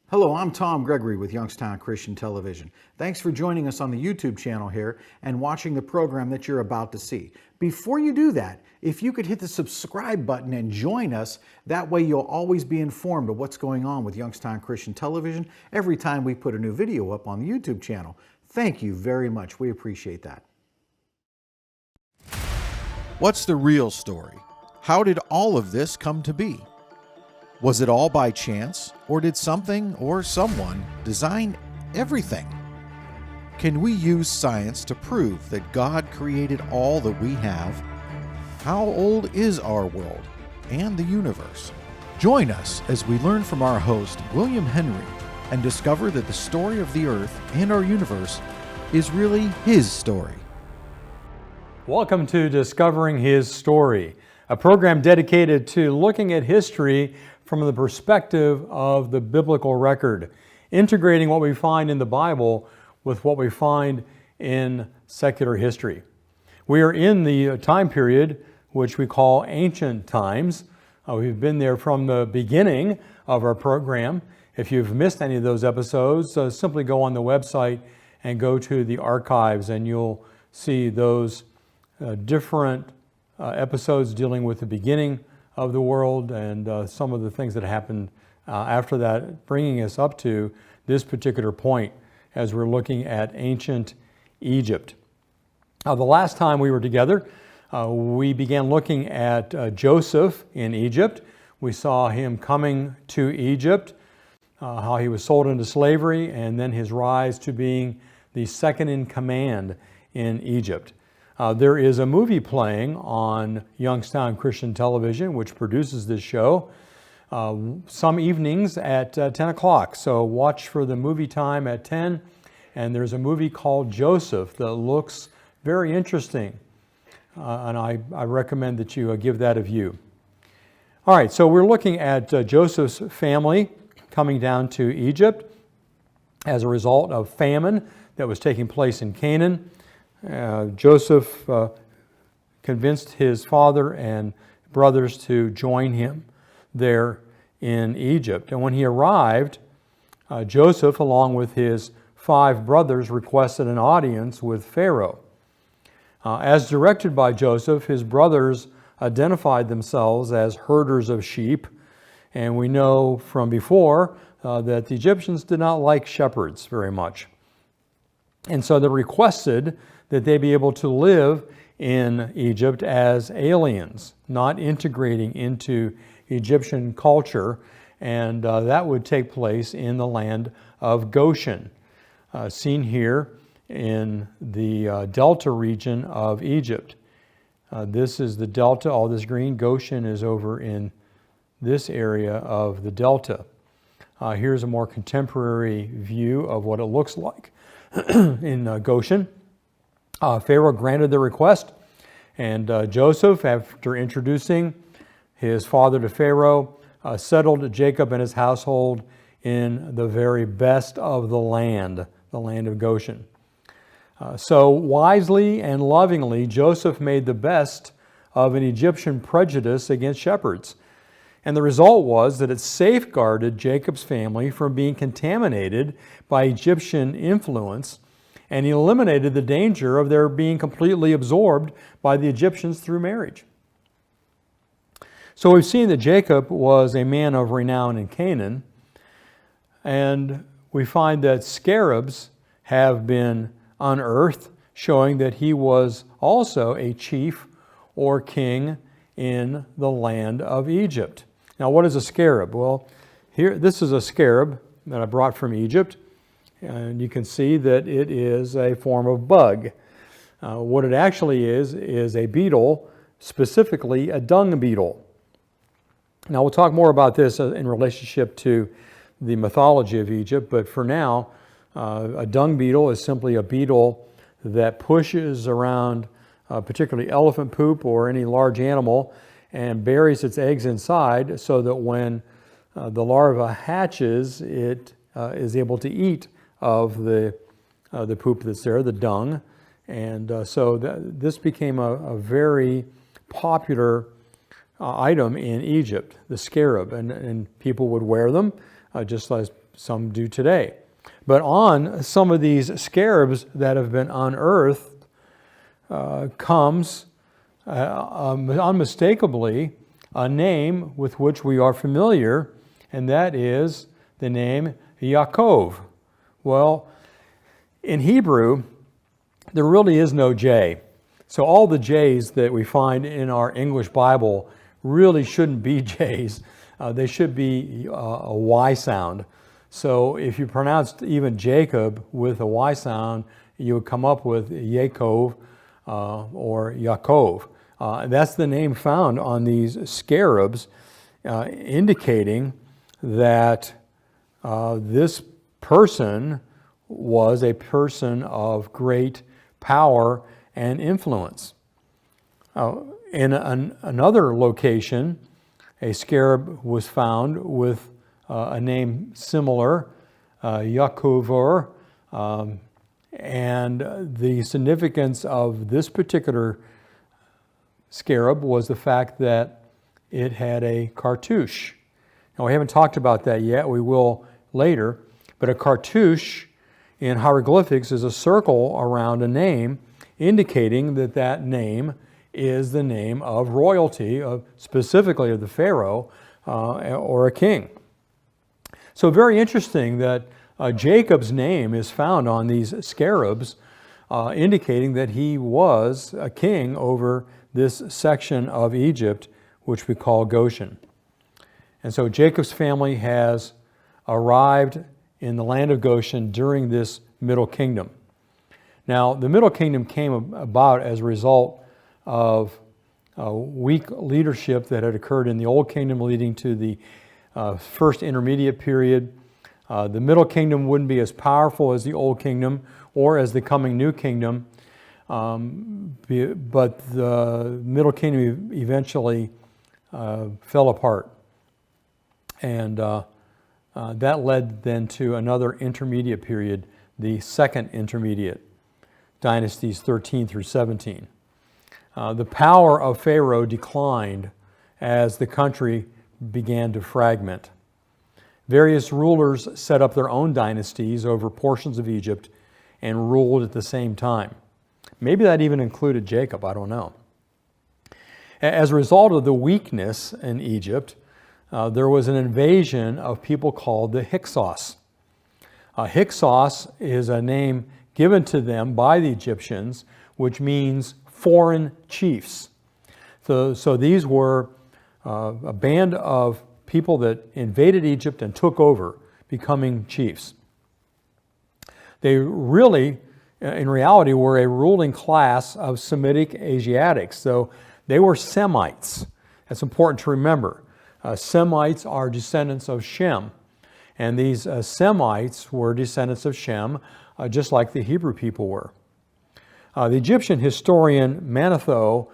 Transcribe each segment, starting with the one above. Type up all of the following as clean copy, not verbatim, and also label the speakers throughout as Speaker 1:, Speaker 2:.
Speaker 1: Hello, I'm Tom Gregory with Youngstown Christian Television. Thanks for joining us on the YouTube channel here and watching the program that you're about to see. Before you do that, if you could hit the subscribe button and join us, that way you'll always be informed of what's going on with Youngstown Christian Television every time we put a new video up on the YouTube channel. Thank you very much. We appreciate that. What's the real story? How did all of this come to be? Was it all by chance, or did something or someone design everything? Can we use science to prove that God created all that we have? How old is our world and the universe? Join us as we learn from our host, William Henry, and discover that the story of the earth and our universe is really his story.
Speaker 2: Welcome to Discovering His Story, a program dedicated to looking at history from the perspective of the biblical record, integrating what we find in the Bible with what we find in secular history. We are in the time period which we call ancient times. We've been there from the beginning of our program. If you've missed any of those episodes, simply go on the website and go to the archives and you'll see those different episodes dealing with the beginning of the world and some of the things that happened after that, bringing us up to this particular point as we're looking at ancient Egypt. The last time we were together, we began looking at Joseph in Egypt. We saw him coming to Egypt, how he was sold into slavery, and then his rise to being the second in command in Egypt. There is a movie playing on Youngstown Christian Television, which produces this show, some evenings at 10 o'clock. So watch for the movie time at 10. And there's a movie called Joseph that looks very interesting. And I recommend that you give that a view. All right, so we're looking at Joseph's family coming down to Egypt as a result of famine that was taking place in Canaan. Joseph convinced his father and brothers to join him there in Egypt. And when he arrived, Joseph, along with his 5 brothers, requested an audience with Pharaoh. As directed by Joseph, his brothers identified themselves as herders of sheep. And we know from before that the Egyptians did not like shepherds very much. And so they requested that they be able to live in Egypt as aliens, not integrating into Egyptian culture, and that would take place in the land of Goshen, seen here in the delta region of Egypt. This is the delta, all this green. Goshen is over in this area of the delta. Here's a more contemporary view of what it looks like in Goshen. Pharaoh granted the request, and Joseph, after introducing his father to Pharaoh, settled Jacob and his household in the very best of the land of Goshen. So wisely and lovingly, Joseph made the best of an Egyptian prejudice against shepherds. And the result was that it safeguarded Jacob's family from being contaminated by Egyptian influence, and he eliminated the danger of their being completely absorbed by the Egyptians through marriage. So we've seen that Jacob was a man of renown in Canaan, and we find that scarabs have been unearthed, showing that he was also a chief or king in the land of Egypt. Now, what is a scarab? Well, this is a scarab that I brought from Egypt. And you can see that it is a form of bug. What it actually is a beetle, specifically a dung beetle. Now we'll talk more about this in relationship to the mythology of Egypt, but for now, a dung beetle is simply a beetle that pushes around particularly elephant poop or any large animal and buries its eggs inside so that when the larva hatches, it is able to eat of the poop that's there, the dung. And so this became a very popular item in Egypt, the scarab, and people would wear them just as some do today. But on some of these scarabs that have been unearthed comes unmistakably a name with which we are familiar, and that is the name Yaakov. Well, in Hebrew, there really is no J. So all the J's that we find in our English Bible really shouldn't be J's. They should be a Y sound. So if you pronounced even Jacob with a Y sound, you would come up with Yaakov or Yaakov. That's the name found on these scarabs, indicating that this person was a person of great power and influence. In another location, a scarab was found with a name similar, Yaakov, and the significance of this particular scarab was the fact that it had a cartouche. Now, we haven't talked about that yet. We will later. But a cartouche in hieroglyphics is a circle around a name, indicating that that name is the name of royalty, specifically of the pharaoh or a king. So very interesting that Jacob's name is found on these scarabs, indicating that he was a king over this section of Egypt, which we call Goshen. And so Jacob's family has arrived in the land of Goshen during this Middle Kingdom. Now, the Middle Kingdom came about as a result of weak leadership that had occurred in the Old Kingdom, leading to the first intermediate period. The Middle Kingdom wouldn't be as powerful as the Old Kingdom or as the coming New Kingdom, but the Middle Kingdom eventually fell apart. And that led then to another intermediate period, the second intermediate, dynasties 13 through 17. The power of Pharaoh declined as the country began to fragment. Various rulers set up their own dynasties over portions of Egypt and ruled at the same time. Maybe that even included Jacob, I don't know. As a result of the weakness in Egypt, there was an invasion of people called the Hyksos. Hyksos is a name given to them by the Egyptians, which means foreign chiefs. So these were a band of people that invaded Egypt and took over, becoming chiefs. They really, in reality, were a ruling class of Semitic Asiatics. So they were Semites. That's important to remember. Semites are descendants of Shem. And these Semites were descendants of Shem, just like the Hebrew people were. The Egyptian historian Manetho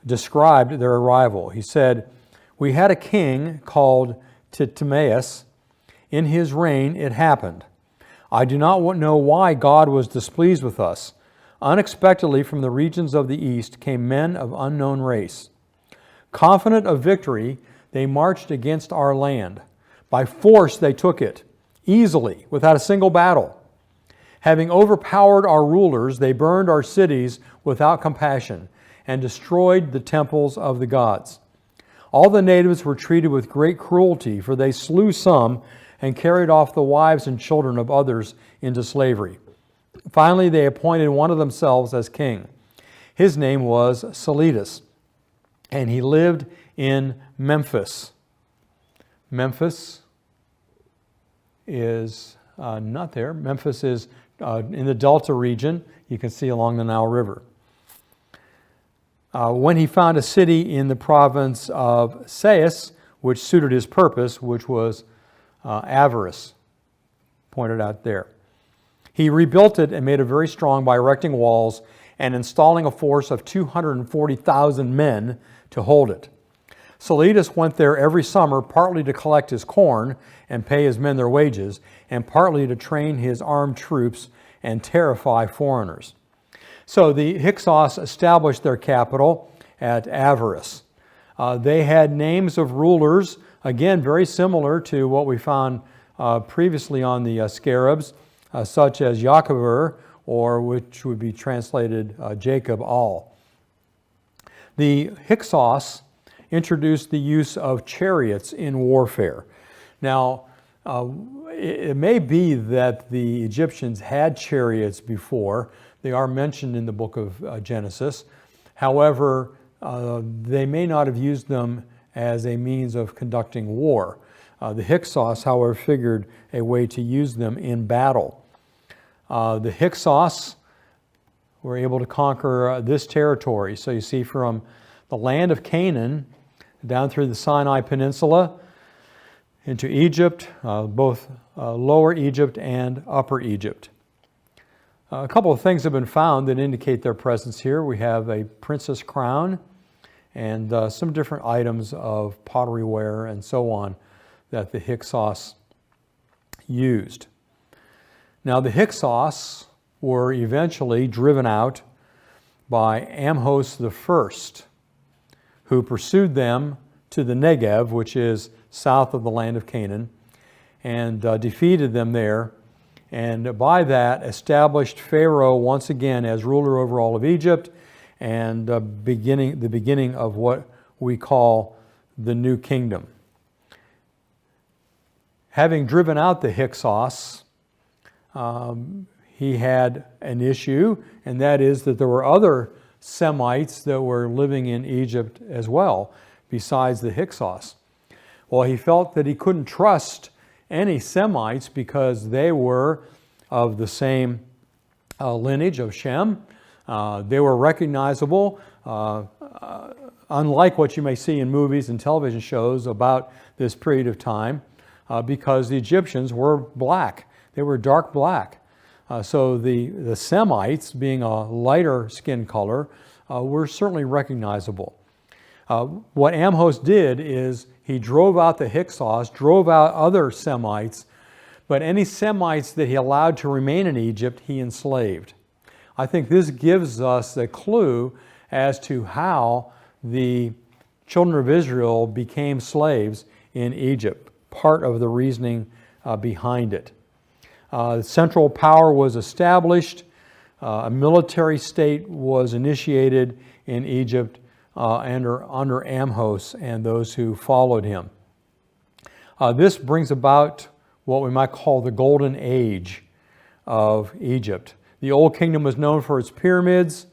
Speaker 2: described their arrival. He said, "We had a king called Timaeus. In his reign it happened. I do not know why God was displeased with us. Unexpectedly from the regions of the east came men of unknown race. Confident of victory, they marched against our land. By force they took it, easily, without a single battle. Having overpowered our rulers, they burned our cities without compassion and destroyed the temples of the gods. All the natives were treated with great cruelty, for they slew some and carried off the wives and children of others into slavery. Finally, they appointed one of themselves as king. His name was Seleucus, and he lived in Memphis." Memphis is not there. Memphis is in the Delta region. You can see along the Nile River. When he found a city in the province of Sais, which suited his purpose, which was avarice, pointed out there. He rebuilt it and made it very strong by erecting walls and installing a force of 240,000 men to hold it. Seleucus went there every summer, partly to collect his corn and pay his men their wages, and partly to train his armed troops and terrify foreigners. So the Hyksos established their capital at Avaris. They had names of rulers, again, very similar to what we found previously on the scarabs, such as Jacobur, or which would be translated Jacob All. The Hyksos introduced the use of chariots in warfare. Now, it may be that the Egyptians had chariots before. They are mentioned in the book of Genesis. However, they may not have used them as a means of conducting war. The Hyksos, however, figured a way to use them in battle. The Hyksos were able to conquer this territory. So you see, from the land of Canaan down through the Sinai Peninsula into Egypt, both Lower Egypt and Upper Egypt. A couple of things have been found that indicate their presence here. We have a princess crown and some different items of pottery ware and so on that the Hyksos used. Now, the Hyksos were eventually driven out by Amhos I, who pursued them to the Negev, which is south of the land of Canaan, and defeated them there, and by that established Pharaoh once again as ruler over all of Egypt, and the beginning of what we call the New Kingdom. Having driven out the Hyksos, he had an issue, and that is that there were other Semites that were living in Egypt as well, besides the Hyksos. Well, he felt that he couldn't trust any Semites because they were of the same lineage of Shem. They were recognizable, unlike what you may see in movies and television shows about this period of time, because the Egyptians were black. They were dark black. So the Semites, being a lighter skin color, were certainly recognizable. What Amhos did is he drove out the Hyksos, drove out other Semites, but any Semites that he allowed to remain in Egypt, he enslaved. I think this gives us a clue as to how the children of Israel became slaves in Egypt, part of the reasoning behind it. Central power was established, a military state was initiated in Egypt under Amhos and those who followed him. This brings about what we might call the golden age of Egypt. The Old Kingdom was known for its pyramids.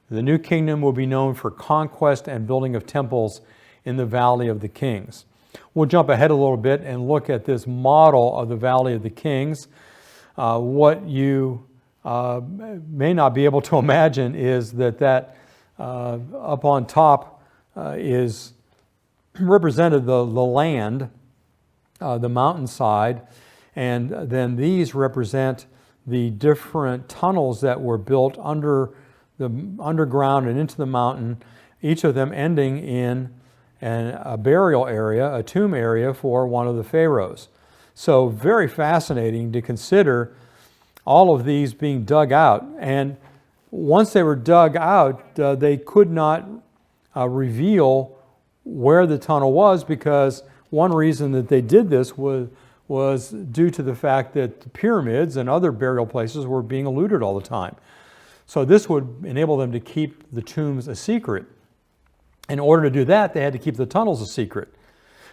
Speaker 2: The New Kingdom will be known for conquest and building of temples in the Valley of the Kings. We'll jump ahead a little bit and look at this model of the Valley of the Kings. What you may not be able to imagine is that up on top is represented the land, the mountainside, and then these represent the different tunnels that were built under the underground and into the mountain, each of them ending in a burial area, a tomb area for one of the pharaohs. So very fascinating to consider all of these being dug out. And once they were dug out, they could not reveal where the tunnel was, because one reason that they did this was due to the fact that the pyramids and other burial places were being eluded all the time. So this would enable them to keep the tombs a secret. In order to do that, they had to keep the tunnels a secret.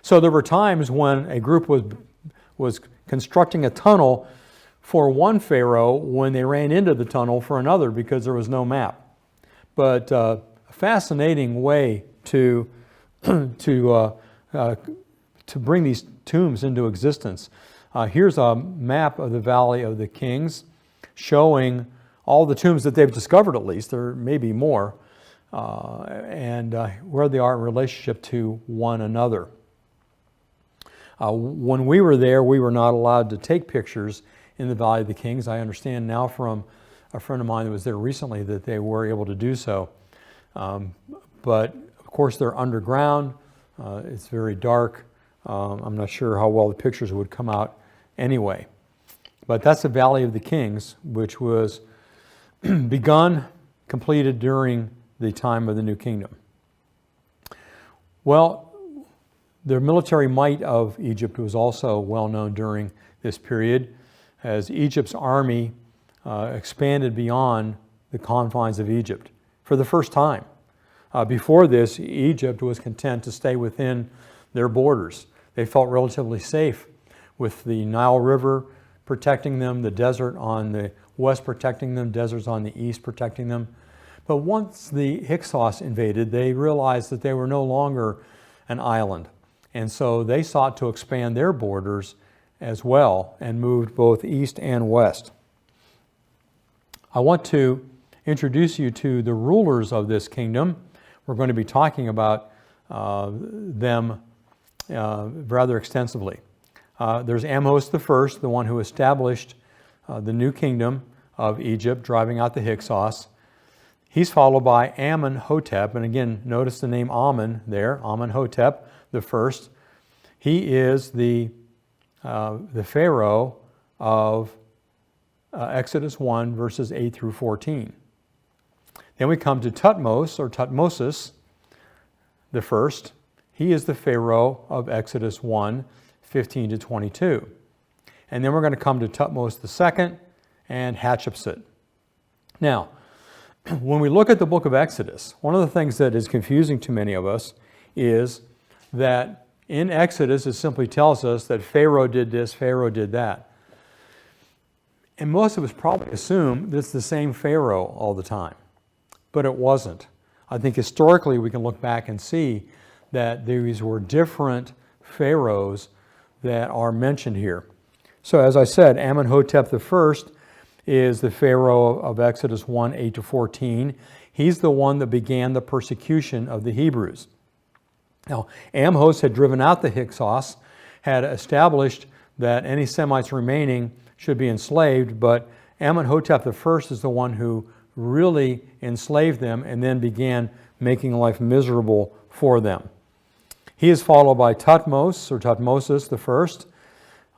Speaker 2: So there were times when a group was constructing a tunnel for one pharaoh when they ran into the tunnel for another because there was no map. But a fascinating way to bring these tombs into existence. Here's a map of the Valley of the Kings showing all the tombs that they've discovered, at least. There may be more, and where they are in relationship to one another. When we were there, we were not allowed to take pictures in the Valley of the Kings. I understand now from a friend of mine that was there recently that they were able to do so. But of course they're underground. It's very dark. I'm not sure how well the pictures would come out anyway. But that's the Valley of the Kings, which was completed during the time of the New Kingdom. Well, The military might of Egypt was also well known during this period, as Egypt's army expanded beyond the confines of Egypt for the first time. Before this, Egypt was content to stay within their borders. They felt relatively safe with the Nile River protecting them, the desert on the west protecting them, deserts on the east protecting them. But once the Hyksos invaded, they realized that they were no longer an island. And so they sought to expand their borders as well and moved both east and west. I want to introduce you to the rulers of this kingdom. We're going to be talking about them rather extensively. There's Ahmose I, the one who established the new kingdom of Egypt, driving out the Hyksos. He's followed by Amenhotep, and again, notice the name Amen there, Amenhotep the first. He is the Pharaoh of Exodus 1, verses 8 through 14. Then we come to Thutmose, or Thutmosis the first. He is the Pharaoh of Exodus 1, 15 to 22. And then we're going to come to Thutmose II and Hatshepsut. Now, when we look at the book of Exodus, one of the things that is confusing to many of us is that in Exodus it simply tells us that Pharaoh did this, Pharaoh did that. And most of us probably assume that it's the same Pharaoh all the time. But it wasn't. I think historically we can look back and see that these were different pharaohs that are mentioned here. So as I said, Amenhotep I is the Pharaoh of Exodus 1, 8 to 14. He's the one that began the persecution of the Hebrews. Now, Ahmose had driven out the Hyksos, had established that any Semites remaining should be enslaved, but Amenhotep I is the one who really enslaved them and then began making life miserable for them. He is followed by Thutmose, or Thutmosis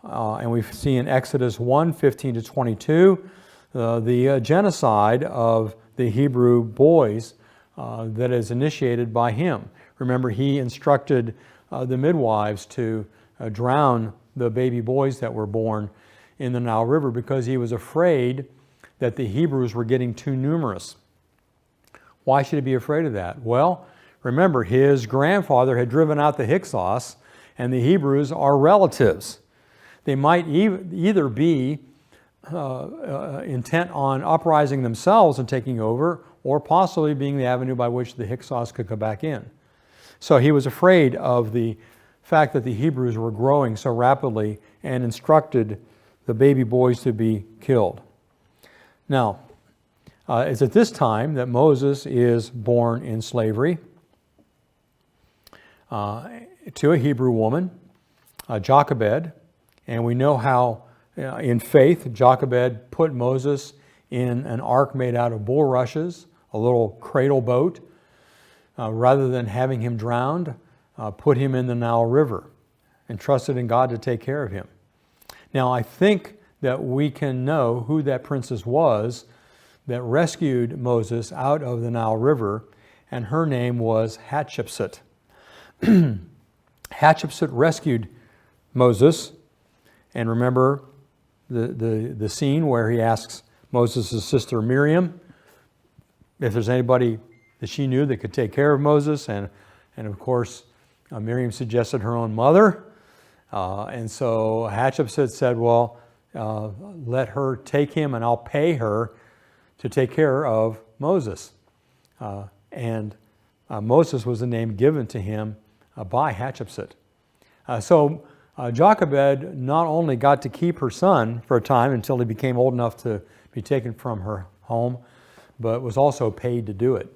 Speaker 2: I, and we see in Exodus 1, 15 to 22, the genocide of the Hebrew boys that is initiated by him. Remember, he instructed the midwives to drown the baby boys that were born in the Nile River because he was afraid that the Hebrews were getting too numerous. Why should he be afraid of that? Well, remember, his grandfather had driven out the Hyksos, and the Hebrews are relatives. They might either be intent on uprising themselves and taking over, or possibly being the avenue by which the Hyksos could come back in. So he was afraid of the fact that the Hebrews were growing so rapidly and instructed the baby boys to be killed. Now, it's at this time that Moses is born in slavery to a Hebrew woman, Jochebed, and we know how in faith Jochebed put Moses in an ark made out of bulrushes, a little cradle boat, rather than having him drowned, put him in the Nile River and trusted in God to take care of him. Now, I think that we can know who that princess was that rescued Moses out of the Nile River, and her name was Hatshepsut. Hatshepsut rescued Moses, and remember the scene where he asks Moses' sister Miriam if there's anybody that she knew that could take care of Moses, and of course Miriam suggested her own mother, and so Hatshepsut said, well, let her take him and I'll pay her to take care of Moses. And Moses was the name given to him by Hatshepsut. So Jochebed not only got to keep her son for a time until he became old enough to be taken from her home, but was also paid to do it.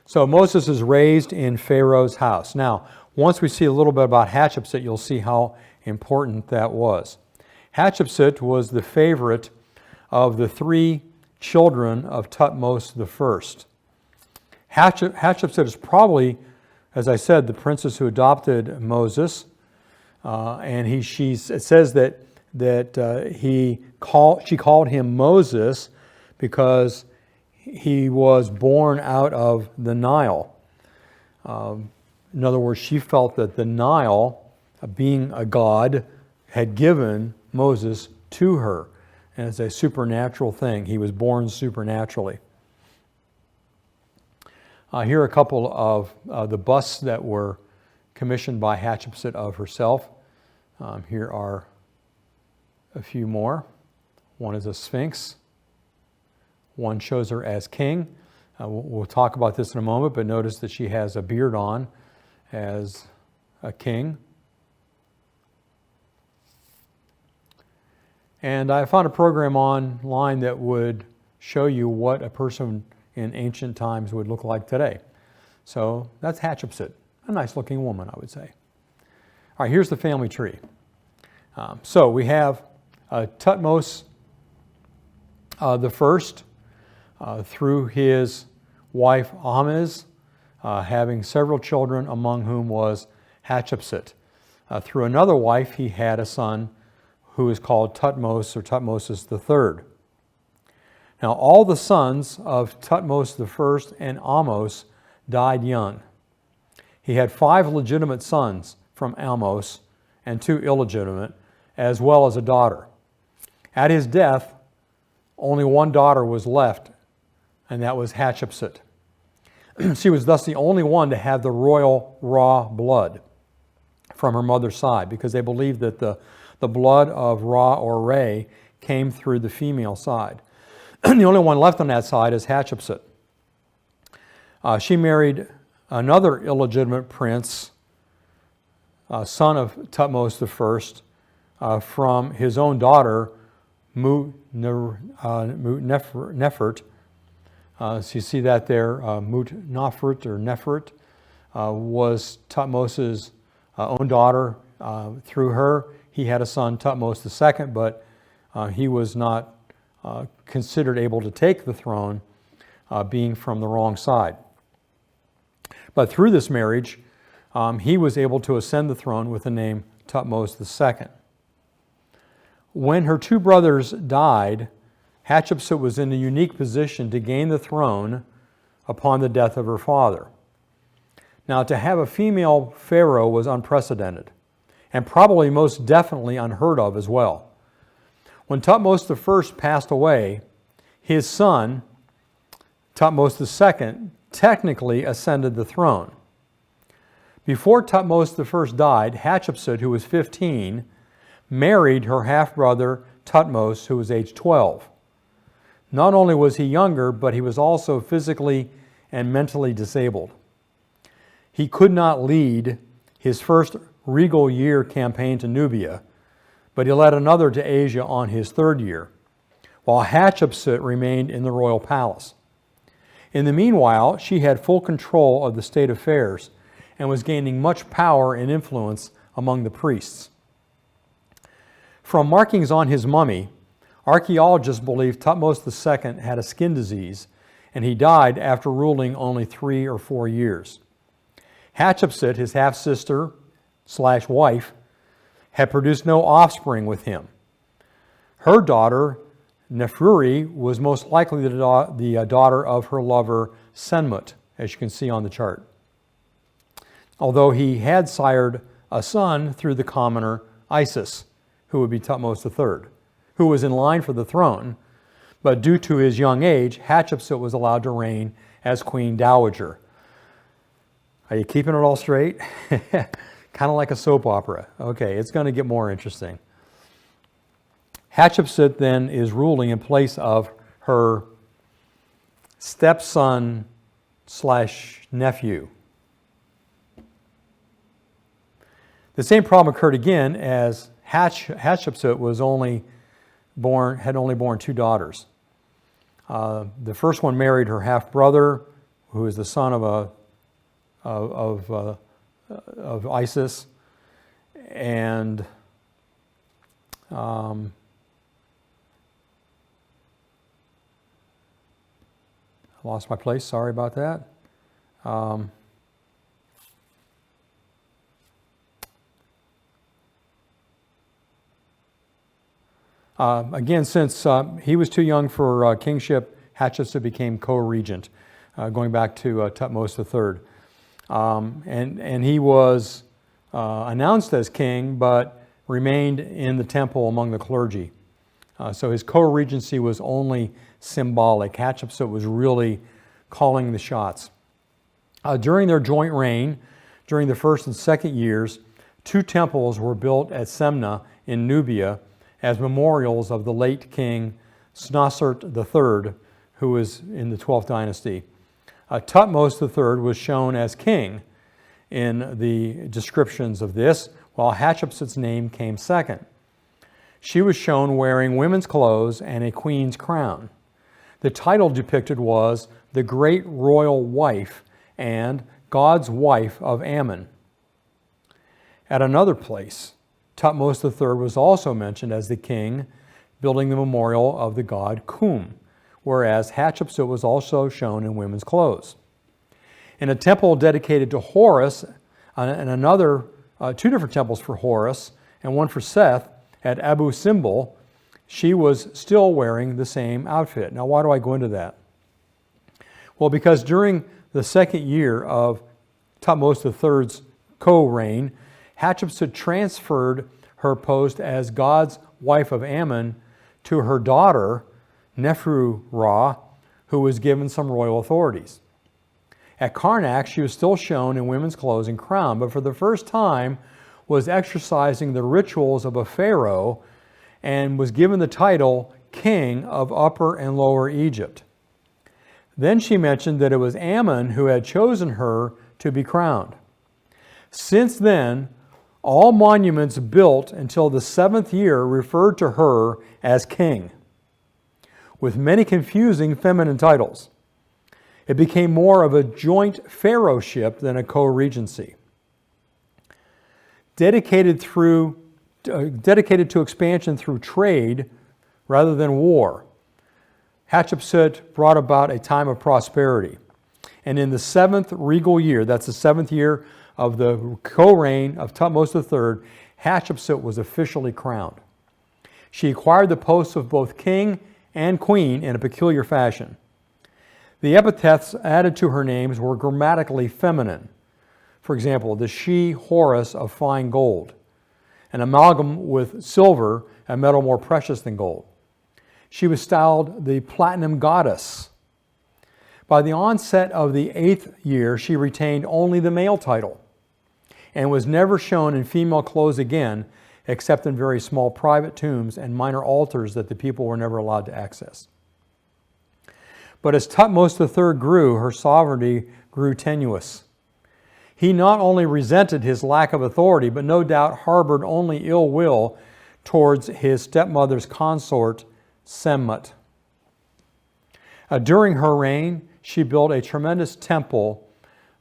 Speaker 2: So Moses is raised in Pharaoh's house. Now, once we see a little bit about Hatshepsut, you'll see how important that was. Hatshepsut was the favorite of the three children of Thutmose I. Hatshepsut is probably, as I said, the princess who adopted Moses, and it says that she called him Moses because he was born out of the Nile. In other words, she felt that the Nile, being a god, had given Moses to her. And it's a supernatural thing. He was born supernaturally. Here are a couple of the busts that were commissioned by Hatshepsut of herself. Here are a few more. One is a sphinx. One shows her as king. We'll talk about this in a moment, but notice that she has a beard on as a king. And I found a program online that would show you what a person in ancient times would look like today. So that's Hatshepsut, a nice looking woman, I would say. All right, here's the family tree. So we have Thutmose the first through his wife Ahmes, having several children, among whom was Hatshepsut. Through another wife, he had a son who is called Thutmose, or Thutmose III. Now, all the sons of Thutmose I and Ahmose died young. He had 5 legitimate sons from Ahmose and 2 illegitimate, as well as a daughter. At his death, only one daughter was left, and that was Hatshepsut. She was thus the only one to have the royal Ra blood from her mother's side, because they believed that the blood of Ra or Re came through the female side. The only one left on that side is Hatshepsut. She married another illegitimate prince, son of Thutmose I, from his own daughter, Mut-Nefert. So you see that there, Mut-Nefert or Nefert was Thutmose's own daughter. Through her, he had a son, Thutmose II, but he was not considered able to take the throne, being from the wrong side. But through this marriage, he was able to ascend the throne with the name Thutmose II. When her 2 brothers died, Hatshepsut was in a unique position to gain the throne upon the death of her father. Now, to have a female pharaoh was unprecedented, and probably most definitely unheard of as well. When Thutmose I passed away, his son, Thutmose II, technically ascended the throne. Before Thutmose I died, Hatshepsut, who was 15, married her half-brother Thutmose, who was age 12. Not only was he younger, but he was also physically and mentally disabled. He could not lead his first regal year campaign to Nubia, but he led another to Asia on his 3rd year, while Hatshepsut remained in the royal palace. In the meanwhile, she had full control of the state affairs and was gaining much power and influence among the priests. From markings on his mummy, archaeologists believe Thutmose II had a skin disease, and he died after ruling only 3 or 4 years. Hatshepsut, his half-sister/wife, had produced no offspring with him. Her daughter, Nefruri, was most likely the daughter of her lover Senmut, as you can see on the chart. Although he had sired a son through the commoner Isis, who would be Thutmose III, who was in line for the throne, but due to his young age, Hatshepsut was allowed to reign as Queen Dowager. Are you keeping it all straight? Kind of like a soap opera. Okay, it's going to get more interesting. Hatshepsut then is ruling in place of her stepson/nephew. The same problem occurred again as Hatshepsut had only born 2 daughters. The first one married her half-brother, who is the son of Isis, and I lost my place. Sorry about that. Again, since he was too young for kingship, Hatshepsut became co-regent, going back to Thutmose III. and he was announced as king, but remained in the temple among the clergy. So his co-regency was only symbolic. Hatshepsut was really calling the shots. During their joint reign, during the first and second years, 2 temples were built at Semna in Nubia as memorials of the late king Snasert III, who was in the 12th dynasty. Thutmose III was shown as king in the descriptions of this, while Hatshepsut's name came second. She was shown wearing women's clothes and a queen's crown. The title depicted was the Great Royal Wife and God's Wife of Ammon. At another place, Thutmose III was also mentioned as the king, building the memorial of the god Kum, whereas Hatshepsut was also shown in women's clothes. In a temple dedicated to Horus, and another 2 different temples for Horus, and one for Seth, at Abu Simbel, she was still wearing the same outfit. Now, why do I go into that? Well, because during the second year of Thutmose III's co-reign, Hatshepsut transferred her post as God's wife of Ammon to her daughter, Neferu-Ra, who was given some royal authorities. At Karnak, she was still shown in women's clothes and crown, but for the first time was exercising the rituals of a pharaoh and was given the title King of Upper and Lower Egypt. Then she mentioned that it was Ammon who had chosen her to be crowned. Since then, all monuments built until the 7th year referred to her as king, with many confusing feminine titles. It became more of a joint pharaohship than a co-regency. Dedicated to expansion through trade rather than war, Hatshepsut brought about a time of prosperity. And in the 7th regal year, that's the 7th year of the co-reign of Thutmose III, Hatshepsut was officially crowned. She acquired the posts of both king and queen in a peculiar fashion. The epithets added to her names were grammatically feminine. For example, the she-Horus of fine gold, an amalgam with silver, a metal more precious than gold. She was styled the platinum goddess. By the onset of the 8th year, she retained only the male title and was never shown in female clothes again, except in very small private tombs and minor altars that the people were never allowed to access. But as Thutmose III grew, her sovereignty grew tenuous. He not only resented his lack of authority, but no doubt harbored only ill will towards his stepmother's consort, Semut. During her reign, she built a tremendous temple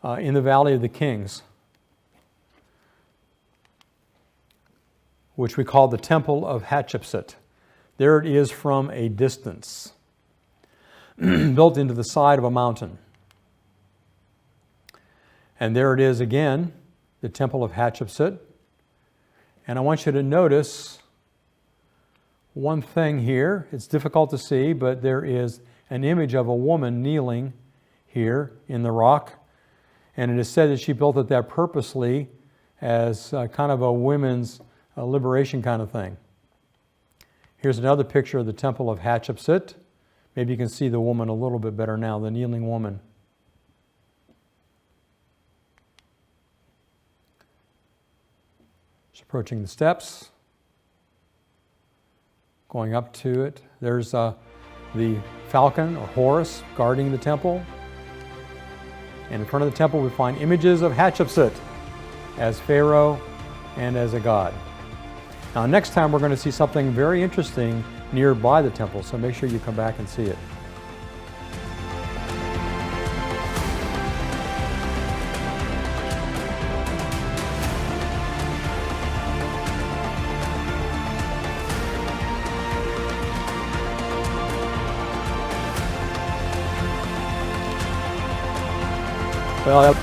Speaker 2: in the Valley of the Kings, which we call the Temple of Hatshepsut. There it is from a distance, built into the side of a mountain. And there it is again, the Temple of Hatshepsut. And I want you to notice one thing here. It's difficult to see, but there is an image of a woman kneeling here in the rock. And it is said that she built it there purposely as kind of a women's liberation kind of thing. Here's another picture of the Temple of Hatshepsut. Maybe you can see the woman a little bit better now, the kneeling woman. She's approaching the steps, going up to it. There's the falcon, or Horus, guarding the temple. And in front of the temple we find images of Hatshepsut as Pharaoh and as a god. Now next time we're going to see something very interesting nearby the temple, so make sure you come back and see it. Well,